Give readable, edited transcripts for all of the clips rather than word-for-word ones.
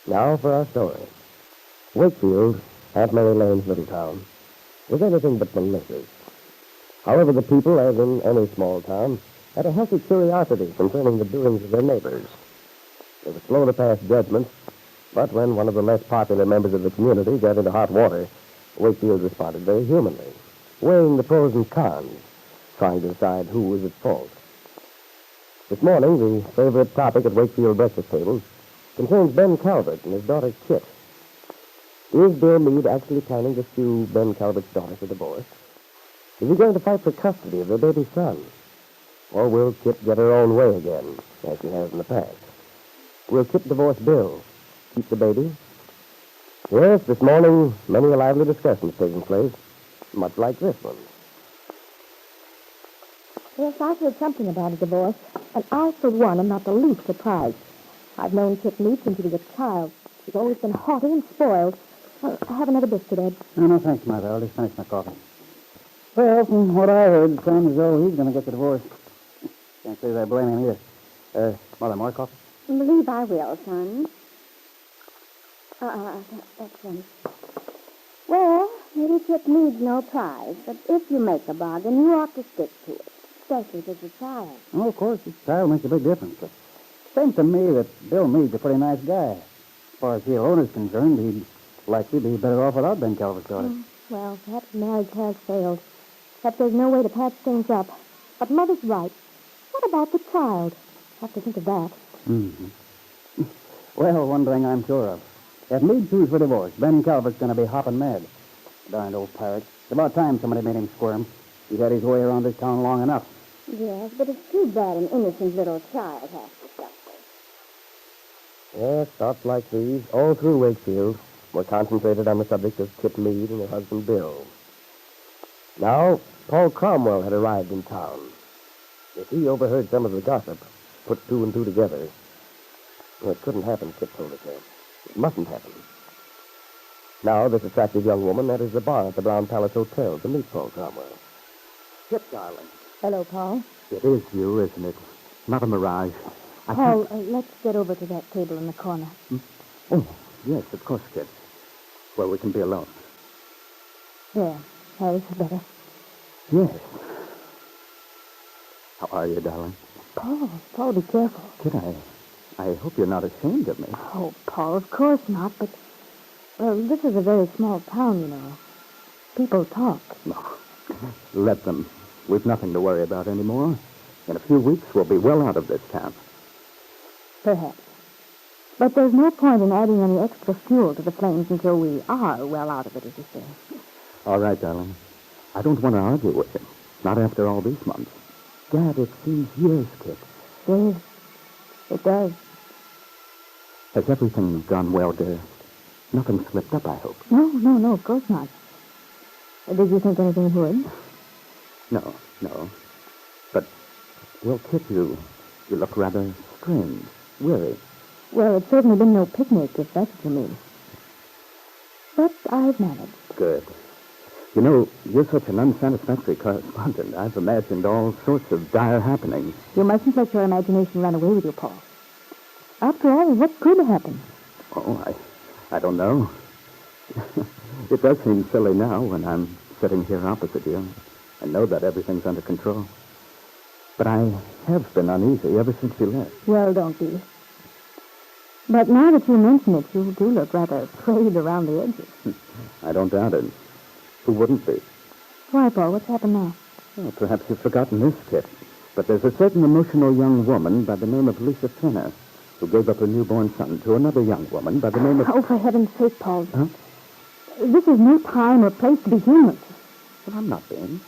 Now for our story. Wakefield, Aunt Mary Lane's little town, was anything but malicious. However, the people, as in any small town, had a healthy curiosity concerning the doings of their neighbors. They were slow to pass judgment, but when one of the less popular members of the community got into hot water, Wakefield responded very humanly, weighing the pros and cons, trying to decide who was at fault. This morning, the favorite topic at Wakefield breakfast tables concerns Ben Calvert and his daughter, Kitt. Is Bill Meade actually planning to sue Ben Calvert's daughter for divorce? Is he going to fight for custody of their baby son? Or will Kitt get her own way again, as she has in the past? Will Kitt divorce Bill? Keep the baby? Yes, this morning, many a lively discussion has taken place, much like this one. Yes, I've heard something about a divorce, and I, for one, am not the least surprised. I've known Kitt Meade since he was a child. He's always been haughty and spoiled. Well, have another biscuit, Ed. No, thanks, Mother. I'll just finish my coffee. Well, from what I heard, it sounds as though he's going to get the divorce. Can't say that I blame him either. Mother, more coffee? I believe I will, son. That's finished. Well, maybe Kitt needs no prize, but if you make a bargain, you ought to stick to it, especially if it's a child. Oh, of course, this child makes a big difference. But it seems to me that Bill Meade's a pretty nice guy. As far as the owner's concerned, he'd likely be better off without Ben Calvert's daughter. Well, perhaps marriage has failed. Perhaps there's no way to patch things up. But Mother's right. What about the child? Have to think of that. Mm-hmm. Well, one thing I'm sure of. If Meade sues for divorce, Ben Calvert's going to be hopping mad. Darned old pirate. It's about time somebody made him squirm. He's had his way around this town long enough. Yes, but it's too bad an innocent little child has to suffer. Yes, thoughts like these, all through Wakefield, were concentrated on the subject of Kitt Meade and her husband Bill. Now, Paul Cromwell had arrived in town. If he overheard some of the gossip, put two and two together. Well, it couldn't happen, Kitt told herself. It mustn't happen. Now, this attractive young woman enters the bar at the Brown Palace Hotel to meet Paul Cromwell. Kit, darling. Hello, Paul. It is you, isn't it? Not a mirage. Paul, let's get over to that table in the corner. Oh, yes, of course, Kit. Well, we can be alone. There. This is better. Yes. How are you, darling? Paul, be careful. Kit, I hope you're not ashamed of me. Oh, Paul, of course not, but... Well, this is a very small town, you know. People talk. No. Let them. We've nothing to worry about anymore. In a few weeks, we'll be well out of this town. Perhaps. But there's no point in adding any extra fuel to the flames until we are well out of it, as you say. All right, darling. I don't want to argue with you. Not after all these months. Dad, it seems years, Kit. Yes, it does. Has everything gone well, dear? Nothing slipped up, I hope. No, of course not. Did you think anything would? No. But, well, Kit, you look rather strange, weary. Well, it's certainly been no picnic, if that's what you mean. But I've managed. Good. You know, you're such an unsatisfactory correspondent. I've imagined all sorts of dire happenings. You mustn't let your imagination run away with you, Paul. After all, what could happen? Oh, I don't know. It does seem silly now when I'm sitting here opposite you. I know that everything's under control. But I have been uneasy ever since you left. Well, don't be. But now that you mention it, you do look rather frayed around the edges. I don't doubt it. Who wouldn't be? Why, Paul? What's happened now? Well, perhaps you've forgotten this, Kit. But there's a certain emotional young woman by the name of Lisa Turner who gave up her newborn son to another young woman by the name of... Oh, for heaven's sake, Paul. Huh? This is no time or place to be humorous. Well, I'm not being.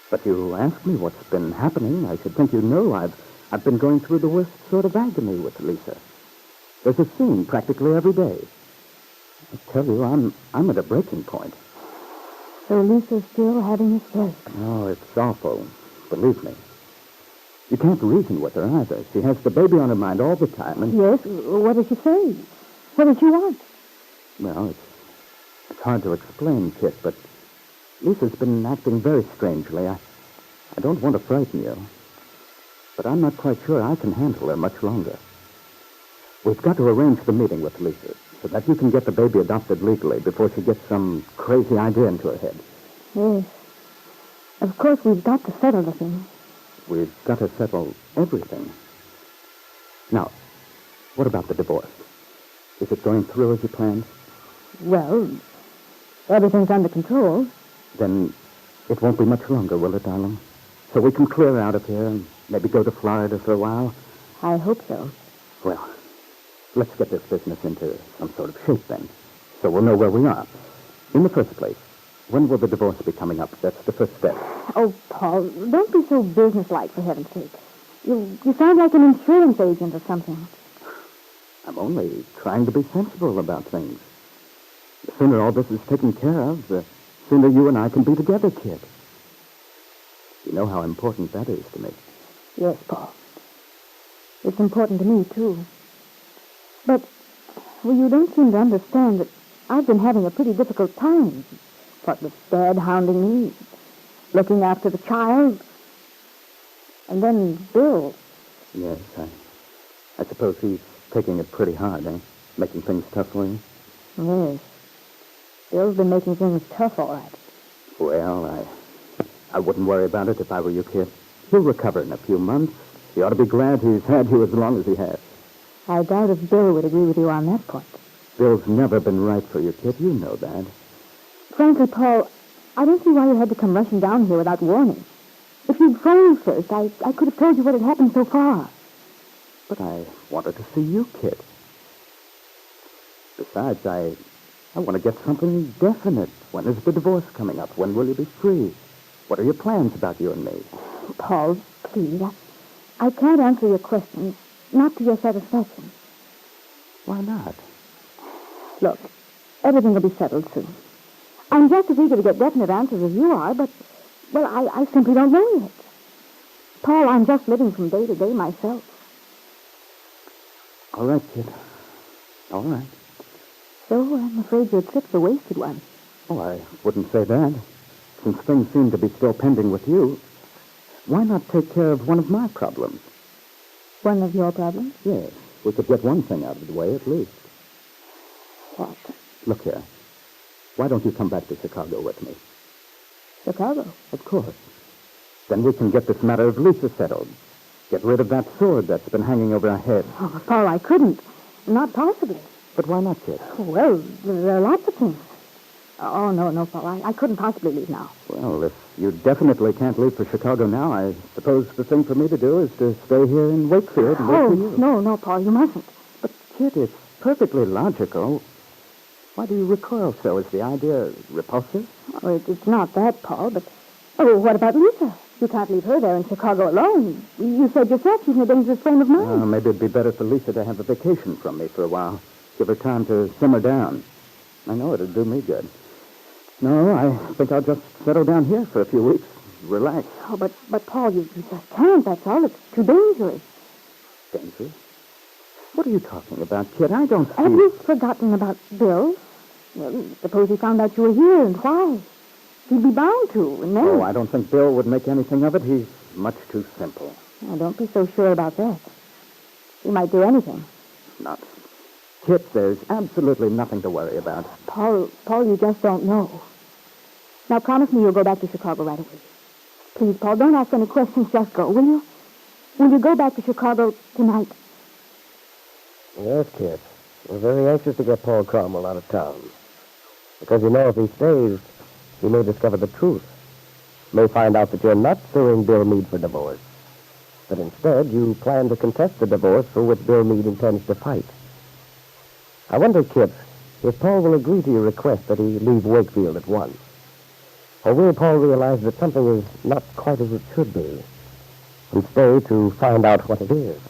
But you asked me what's been happening. I should think you know I've been going through the worst sort of agony with Lisa. There's a scene practically every day. I tell you, I'm at a breaking point. So Lisa's still having a stroke. Oh, it's awful. Believe me. You can't reason with her either. She has the baby on her mind all the time, and... Yes? What does she say? What does she want? Well, it's hard to explain, Kit, but Lisa's been acting very strangely. I don't want to frighten you, but I'm not quite sure I can handle her much longer. We've got to arrange the meeting with Lisa so that you can get the baby adopted legally before she gets some crazy idea into her head. Yes. Of course, we've got to settle the thing. We've got to settle everything. Now, what about the divorce? Is it going through as you planned? Well, everything's under control. Then it won't be much longer, will it, darling? So we can clear out of here and maybe go to Florida for a while? I hope so. Well, let's get this business into some sort of shape then, so we'll know where we are. In the first place, when will the divorce be coming up? That's the first step. Oh, Paul, don't be so businesslike, for heaven's sake. You sound like an insurance agent or something. I'm only trying to be sensible about things. The sooner all this is taken care of, the sooner you and I can be together, Kitt. You know how important that is to me. Yes, Paul. It's important to me, too. But, well, you don't seem to understand that I've been having a pretty difficult time. What with Dad hounding me, looking after the child, and then Bill. Yes, I suppose he's taking it pretty hard, eh? Making things tough for you? Yes. Bill's been making things tough, all right. Well, I wouldn't worry about it if I were you, Kitt. He'll recover in a few months. He ought to be glad he's had you as long as he has. I doubt if Bill would agree with you on that point. Bill's never been right for you, Kitt. You know that. Frankly, Paul, I don't see why you had to come rushing down here without warning. If you'd phoned first, I could have told you what had happened so far. But I wanted to see you, Kitt. Besides, I want to get something definite. When is the divorce coming up? When will you be free? What are your plans about you and me? Paul, please, I can't answer your questions, not to your satisfaction. Why not? Look, everything will be settled soon. I'm just as eager to get definite answers as you are, but, well, I simply don't know yet. Paul, I'm just living from day to day myself. All right, Kitt. All right. So I'm afraid your trip's a wasted one. Oh, I wouldn't say that. Since things seem to be still pending with you, why not take care of one of my problems? One of your problems? Yes. We could get one thing out of the way, at least. What? Look here. Why don't you come back to Chicago with me? Chicago? Of course. Then we can get this matter of Lisa settled. Get rid of that sword that's been hanging over our heads. Oh, Paul, I couldn't. Not possibly. But why not, Kitt? Well, there are lots of things. Oh, no, Paul, I couldn't possibly leave now. Well, if you definitely can't leave for Chicago now, I suppose the thing for me to do is to stay here in Wakefield and wait for you. No, Paul, you mustn't. But, Kitt, it's perfectly logical. Why do you recoil so? Is the idea repulsive? Oh, it's not that, Paul, but... Oh, what about Lisa? You can't leave her there in Chicago alone. You said yourself she's in a dangerous frame of mind. Well, maybe it'd be better for Lisa to have a vacation from me for a while. Give her time to simmer down. I know it'd do me good. No, I think I'll just settle down here for a few weeks. Relax. Oh, but Paul, you just can't, that's all. It's too dangerous. Dangerous? What are you talking about, Kitt? I don't see... Have you forgotten about Bill? Well, suppose he found out you were here, and why? He'd be bound to, and then... Oh, I don't think Bill would make anything of it. He's much too simple. Oh, don't be so sure about that. He might do anything. Nuts. Kitt, there's absolutely nothing to worry about. Paul, you just don't know. Now, promise me you'll go back to Chicago right away. Please, Paul, don't ask any questions. Just go, will you? Will you go back to Chicago tonight? Yes, Kitt. We're very anxious to get Paul Cromwell out of town. Because, you know, if he stays, he may discover the truth. May find out that you're not suing Bill Meade for divorce. But instead, you plan to contest the divorce for which Bill Meade intends to fight. I wonder, Kitt, if Paul will agree to your request that he leave Wakefield at once. Or will Paul realize that something is not quite as it should be and stay to find out what it is?